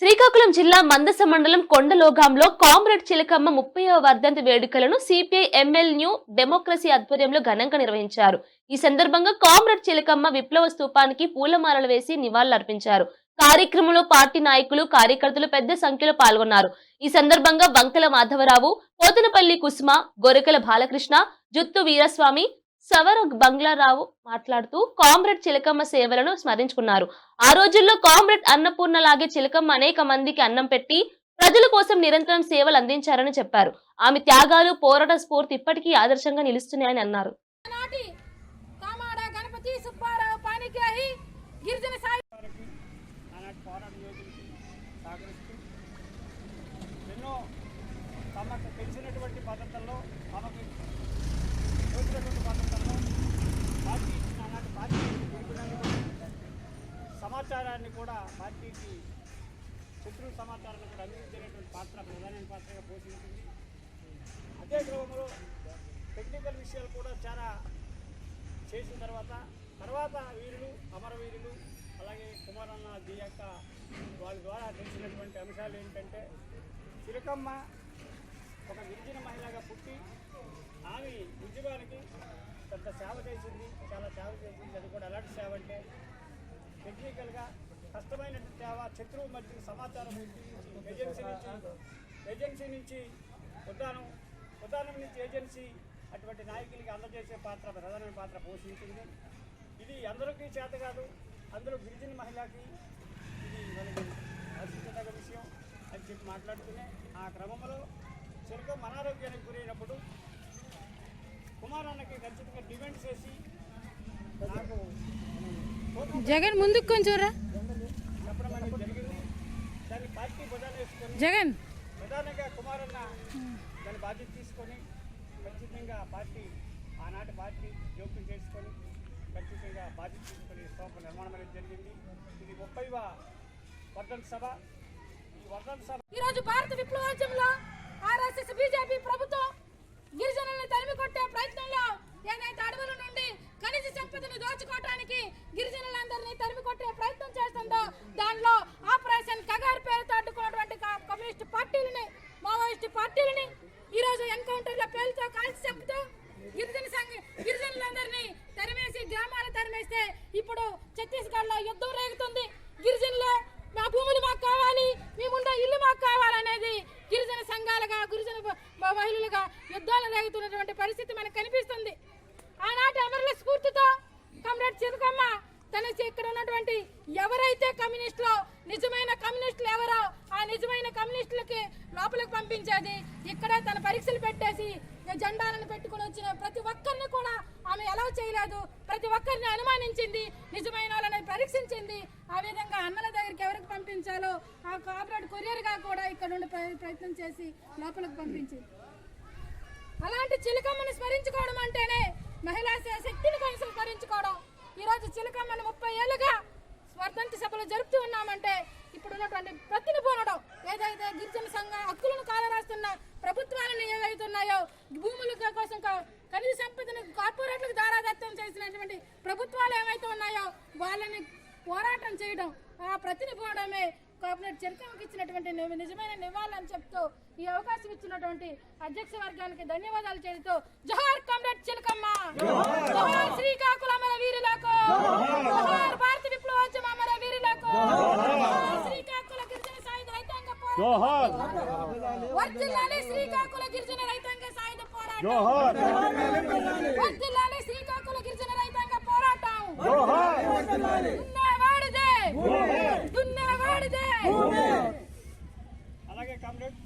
శ్రీకాకుళం జిల్లా మందస మండలం కొండలోగాంలో కామ్రేడ్ చిలకమ్మ 30వ వర్ధంతి వేడుకలను సిపిఐ ఎంఎల్ న్యూ డెమోక్రసీ ఆధ్వర్యంలో ఘనంగా నిర్వహించారు. ఈ సందర్భంగా కామ్రేడ్ చిలకమ్మ విప్లవ స్తూపానికి పూలమాలలు వేసి నివాళులర్పించారు. కార్యక్రమంలో పార్టీ నాయకులు, కార్యకర్తలు పెద్ద సంఖ్యలో పాల్గొన్నారు. ఈ సందర్భంగా వంకల మాధవరావు, పోతనపల్లి కుసుమ, గొరకల బాలకృష్ణ, జుత్తు వీరస్వామి, సవర బంగ్లారావు మాట్లాడుతూ కామ్రేడ్ చిలకమ్మ సేవలను స్మరించుకున్నారు. ఆ రోజుల్లో కామ్రేడ్ అన్నపూర్ణలాగే చిలకమ్మ అనేక మందికి అన్నం పెట్టి ప్రజల కోసం నిరంతరం సేవలు అందించారని చెప్పారు. ఆమె త్యాగాలు, పోరాట స్ఫూర్తి ఇప్పటికీ ఆదర్శంగా నిలుస్తున్నాయని అన్నారు. సమాచారాన్ని కూడా పార్టీకి శత్రు సమాచారాన్ని కూడా అందించేటువంటి ప్రధానమైన పాత్రగా పోషించింది. అదే క్రమంలో టెక్నికల్ విషయాలు కూడా చాలా చేసిన తర్వాత వీరులు, అమరవీరులు, అలాగే కుమారన్న దియక్క వాళ్ళ ద్వారా తెలిసినటువంటి అంశాలు ఏంటంటే, చిలకమ్మ ఒక గిరిజన మహిళగా పుట్టి ఆమె ఉద్యమానికి పెద్ద సేవ చేసింది, చాలా సేవ చేసింది. అది కూడా ఎలాంటి సేవ అంటే టెక్నికల్గా కష్టమైన సేవ, శత్రువు మధ్య సమాచారం ఏజెన్సీ నుంచి ఉద్దానం నుంచి ఏజెన్సీ అటువంటి నాయకులకి అందజేసే ప్రధానమైన పాత్ర పోషించింది. ఇది అందరికీ చేత కాదు, అందులో గిరిజన మహిళకి ఇది మనకి ఆశించదగ్గ విషయం అని చెప్పి మాట్లాడుతూనే ఆ క్రమంలో చిలకమ్మ అనారోగ్యానికి గురైనప్పుడు కుమారన్నకి ఖచ్చితంగా డిమాండ్ చేసి నాకు జగన్ ముందుకు కొంచెం రా చెప్పడం అనేది జరిగింది. దాన్ని పార్టీ బుధాన్ని వేసుకొని జగన్ ప్రధానంగా కుమారన్న దాని బాధ్యత తీసుకొని ఖచ్చితంగా ఆనాటి పార్టీ జోక్యం చేసుకొని ఖచ్చితంగా బాధ్యత తీసుకొని స్తూపం నిర్మాణం అనేది జరిగింది. ఇది 30వ వర్ధంతి సభ. ఈ వర్ధంతి సభ ఈరోజు భారత విప్లవోద్యమంలో ఆర్ఎస్ఎస్ బీజేపీ ప్రభుత్వం గిరిజనులను తరిమి కొట్టే ప్రయత్నంలో ఏదైతే అడవుల నుండి ఖనిజ సంపదను దోచుకోవడానికి గిరిజనులందరినీ తరిమి కొట్టే ప్రయత్నం చేస్తుందో దానిలో ఆపరేషన్ కగారు పేరుతో అడ్డుకున్నటువంటి కమ్యూనిస్టు పార్టీలని, మావోయిస్టు పార్టీలని ఈరోజు ఎన్కౌంటర్ల పేరుతో కాల్చి చంపుతూ గిరిజనులందరినీ తరిమేసి గ్రామాలు తరిమేస్తే ఇప్పుడు ఛత్తీస్గఢ్లో యుద్ధం రేగుతుంది. గిరిజనులే మా భూములు మాకు కావాలి, మేముండే ఇల్లు మాకు కావాలనేది గిరిజన సంఘాలుగా, గిరిజన మహిళలుగా యుద్ధాలు రేగుతున్నటువంటి పరిస్థితి మనకు కనిపిస్తుంది. ఆనాటి అమరుల స్ఫూర్తితో కామ్రేడ్ చిలకమ్మ తన ఇక్కడ ఉన్నటువంటి ఎవరైతే కమ్యూనిస్టులో నిజమైన కమ్యూనిస్టులు ఎవరో ఆ నిజమైన కమ్యూనిస్టులకి లోపలికి పంపించేది. ఇక్కడే తన పరీక్షలు పెట్టేసి జెండాలను పెట్టుకుని వచ్చిన ప్రతి ఒక్కరిని కూడా ఆమె ఎలా చేయలేదు, ప్రతి ఒక్కరిని అనుమానించింది, నిజమైన వాళ్ళని పరీక్షించింది. ఆ విధంగా అన్నల దగ్గరికి ఎవరికి పంపించాలో ఆ కామ్రేడ్ కొరియర్గా కూడా ఇక్కడ నుండి ప్రయత్నం చేసి లోపలికి పంపించింది. అలాంటి చిలకమ్మను స్మరించుకోవడం అంటేనే మహిళా శక్తిని కొంచెం స్మరించుకోవడం. ఈరోజు చిలకమ్మను 30 ఏళ్ళుగా వర్ధంతి సభలు జరుపుతూ ఉన్నామంటే ఇప్పుడు ఉన్నటువంటి ప్రతిని పోనడం, ఏదైతే గిరిజన సంఘ హక్కులను కాలరాస్తున్న ప్రభుత్వాలను ఏవైతున్నాయో, భూముల కోసం ఖనిజ సంపదను కార్పొరేట్లకు దారాదత్తం చేసినటువంటి ప్రభుత్వాలు ఏవైతే ఉన్నాయో వాళ్ళని పోరాటం చేయడం, ఆ ప్రతిని పోవడమే కామ్రేడ్ చిలకమ్మకి ఇచ్చినటువంటి నిజమైన నివాళులని చెప్తూ ఈ అవకాశం ఇచ్చినటువంటి అధ్యక్ష వర్గానికి ధన్యవాదాలు చేస్తూ జోహార్ కామ్రేడ్ చిలకమ్మ, జోహార్ శ్రీకాకుళం అమర వీరులకు, జోహార్ భారత విప్లవోద్యమ అమర వీరులకు, శ్రీకాకుళ గిరిజన సాయుధ రైతాంగ పోరాటం, వర్ధిల్లాలి శ్రీకాకుళ గిరిజన రైతాంగ సాయుధ పోరాటం, వర్ధిల్లాలి శ్రీకాకుళ గిరిజన రైతాంగ పోరాటం, దున్నేవాడిదే. అలాగే కామ్రేడ్